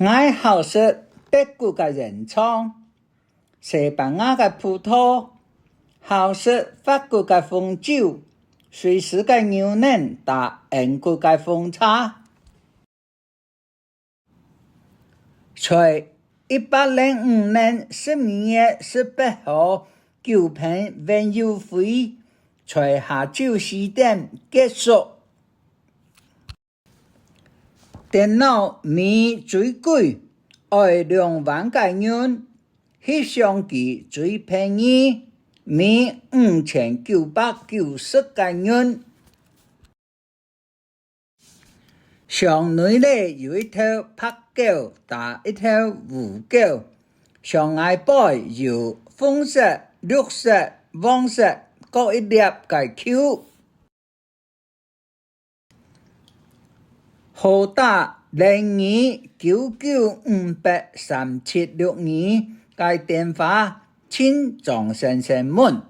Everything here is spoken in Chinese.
我好食德國嘅人創，西班牙嘅葡萄，好食法國嘅紅酒，瑞士嘅牛奶打英國嘅紅茶。在1805年12月18號九品運油會在下晝4點結束。電腦咪最貴，要2萬個元，翕相機最便宜，咪5990個元。上內裏有一條白狗打一條烏狗，上外背有紅色、綠色、黃色各一粒嘅球。號打0299583762嘅電話，請張先生問。